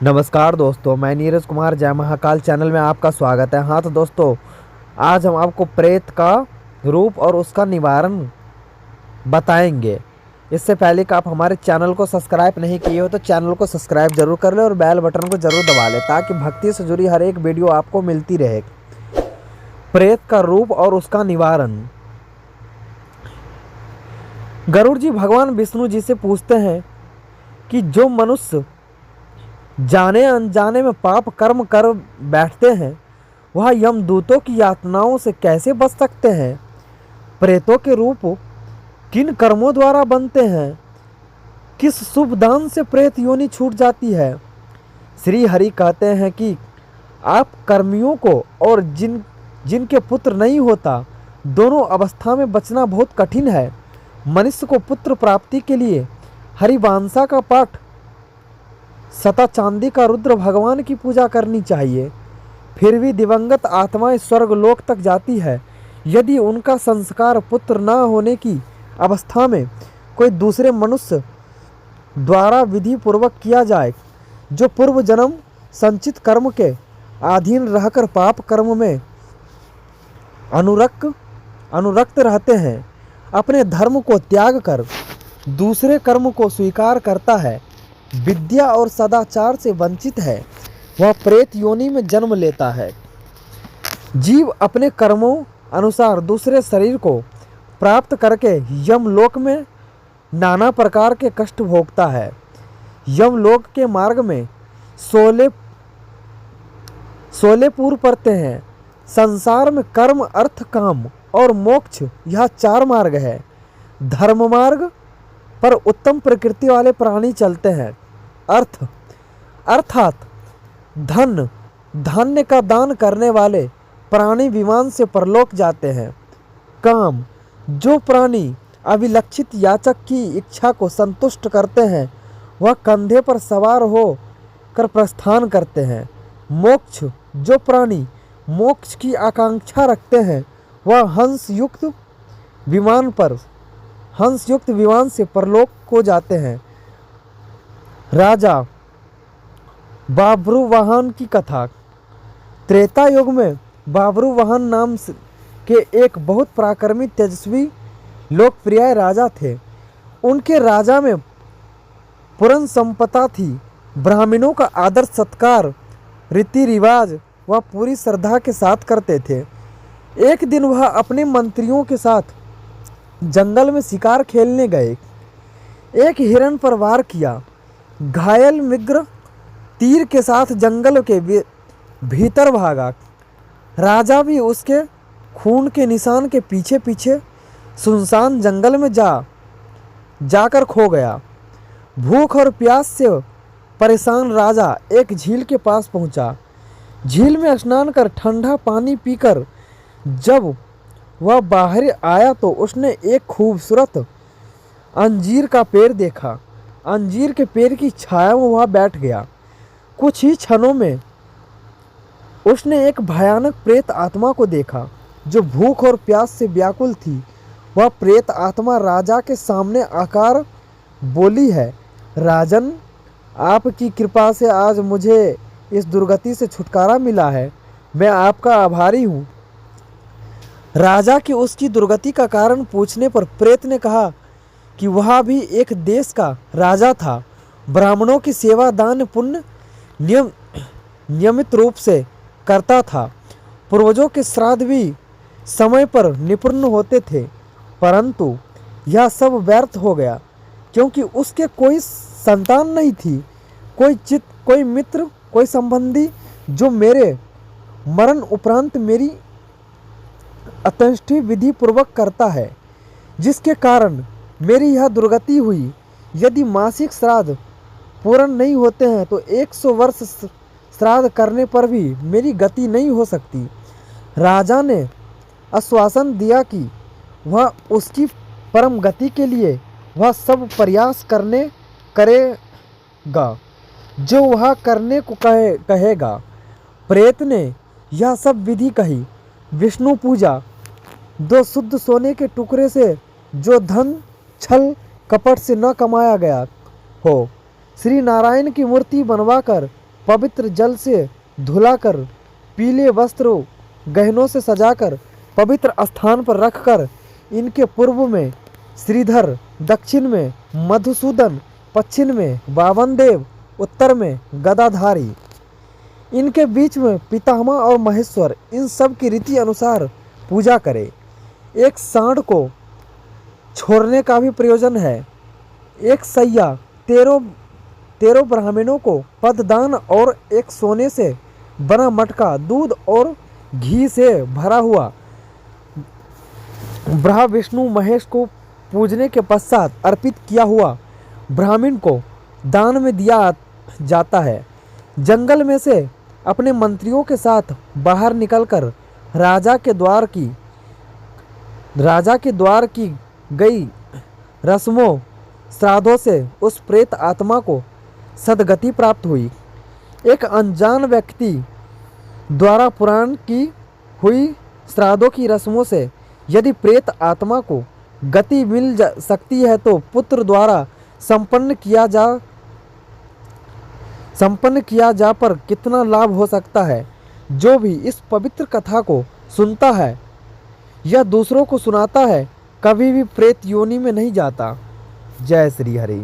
नमस्कार दोस्तों, मैं नीरज कुमार जय महाकाल चैनल में आपका स्वागत है। हाँ तो दोस्तों, आज हम आपको प्रेत का रूप और उसका निवारण बताएंगे। इससे पहले कि आप हमारे चैनल को सब्सक्राइब नहीं किए हो तो चैनल को सब्सक्राइब जरूर कर ले और बेल बटन को जरूर दबा ले ताकि भक्ति से जुड़ी हर एक वीडियो आपको मिलती रहे। प्रेत का रूप और उसका निवारण। गरुड़ जी भगवान विष्णु जी से पूछते हैं कि जो मनुष्य जाने अनजाने में पाप कर्म कर बैठते हैं वह यमदूतों की यातनाओं से कैसे बच सकते हैं। प्रेतों के रूप किन कर्मों द्वारा बनते हैं। किस शुभ दान से प्रेत योनि छूट जाती है। श्री हरि कहते हैं कि आप कर्मियों को और जिनके पुत्र नहीं होता दोनों अवस्था में बचना बहुत कठिन है। मनुष्य को पुत्र प्राप्ति के लिए हरिवांसा का पाठ सता चांदी का रुद्र भगवान की पूजा करनी चाहिए। फिर भी दिवंगत आत्माएं स्वर्ग लोक तक जाती है यदि उनका संस्कार पुत्र न होने की अवस्था में कोई दूसरे मनुष्य द्वारा विधि पूर्वक किया जाए जो पूर्व जन्म संचित कर्म के अधीन रहकर पाप कर्म में अनुरक्त रहते हैं। अपने धर्म को त्याग कर दूसरे कर्म को स्वीकार करता है, विद्या और सदाचार से वंचित है, वह प्रेत योनि में जन्म लेता है। जीव अपने कर्मों अनुसार दूसरे शरीर को प्राप्त करके यमलोक में नाना प्रकार के कष्ट भोगता है। यमलोक के मार्ग में 16 पूर्व पड़ते हैं। संसार में कर्म अर्थ काम और मोक्ष यह 4 मार्ग है। धर्म मार्ग पर उत्तम प्रकृति वाले प्राणी चलते हैं। अर्थात धान्य का दान करने वाले प्राणी विमान से परलोक जाते हैं। काम, जो प्राणी अभिलक्षित याचक की इच्छा को संतुष्ट करते हैं वह कंधे पर सवार हो कर प्रस्थान करते हैं। मोक्ष, जो प्राणी मोक्ष की आकांक्षा रखते हैं वह हंस युक्त विमान से परलोक को जाते हैं। राजा बाभ्रुवाहन की कथा। त्रेता युग में बाभ्रुवाहन नाम के एक बहुत पराक्रमी तेजस्वी लोकप्रिय राजा थे। उनके राजा में पूर्ण संपदा थी। ब्राह्मणों का आदर सत्कार रीति रिवाज वह पूरी श्रद्धा के साथ करते थे। एक दिन वह अपने मंत्रियों के साथ जंगल में शिकार खेलने गए। एक हिरण पर वार किया। घायल मृग तीर के साथ जंगल के भीतर भागा। राजा भी उसके खून के निशान के पीछे पीछे सुनसान जंगल में जाकर खो गया। भूख और प्यास से परेशान राजा एक झील के पास पहुंचा। झील में स्नान कर ठंडा पानी पीकर जब वह बाहर आया तो उसने एक खूबसूरत अंजीर का पेड़ देखा। अंजीर के पेड़ की छाया में वह बैठ गया। कुछ ही क्षणों में उसने एक भयानक प्रेत आत्मा को देखा जो भूख और प्यास से व्याकुल थी। वह प्रेत आत्मा राजा के सामने आकर बोली है, राजन, आपकी कृपा से आज मुझे इस दुर्गति से छुटकारा मिला है। मैं आपका आभारी हूँ। राजा की उसकी दुर्गति का कारण पूछने पर प्रेत ने कहा कि वह भी एक देश का राजा था। ब्राह्मणों की सेवा दान पुण्य नियमित रूप से करता था। पूर्वजों के श्राद्ध भी समय पर निपुण होते थे, परंतु यह सब व्यर्थ हो गया क्योंकि उसके कोई संतान नहीं थी। कोई मित्र, कोई संबंधी जो मेरे मरण उपरांत मेरी अंत्येष्टि विधि पूर्वक करता है, जिसके कारण मेरी यह दुर्गति हुई। यदि मासिक श्राद्ध पूर्ण नहीं होते हैं तो 100 वर्ष श्राद्ध करने पर भी मेरी गति नहीं हो सकती। राजा ने आश्वासन दिया कि वह उसकी परम गति के लिए वह सब प्रयास करेगा जो वह करने को कहेगा। प्रेत ने यह सब विधि कही। विष्णु पूजा, 2 शुद्ध सोने के टुकड़े से जो धन छल कपट से न कमाया गया हो, श्री नारायण की मूर्ति बनवाकर पवित्र जल से धुलाकर, पीले वस्त्रों गहनों से सजाकर पवित्र स्थान पर रखकर, इनके पूर्व में श्रीधर, दक्षिण में मधुसूदन, पश्चिम में वामनदेव, उत्तर में गदाधारी, इनके बीच में पितामह और महेश्वर, इन सब की रीति अनुसार पूजा करें। एक सांड को छोड़ने का भी प्रयोजन है। एक सैया 13 ब्राह्मणों को पददान और एक सोने से बना मटका दूध और घी से भरा हुआ ब्रह्मा विष्णु महेश को पूजने के पश्चात अर्पित किया हुआ ब्राह्मण को दान में दिया जाता है। जंगल में से अपने मंत्रियों के साथ बाहर निकलकर राजा के द्वार की गई रस्मों श्राद्धों से उस प्रेत आत्मा को सद्गति प्राप्त हुई। एक अनजान व्यक्ति द्वारा पुराण की हुई श्राद्धों की रस्मों से यदि प्रेत आत्मा को गति मिल सकती है तो पुत्र द्वारा संपन्न किया जा पर कितना लाभ हो सकता है। जो भी इस पवित्र कथा को सुनता है या दूसरों को सुनाता है कभी भी प्रेत योनि में नहीं जाता। जय श्री हरि।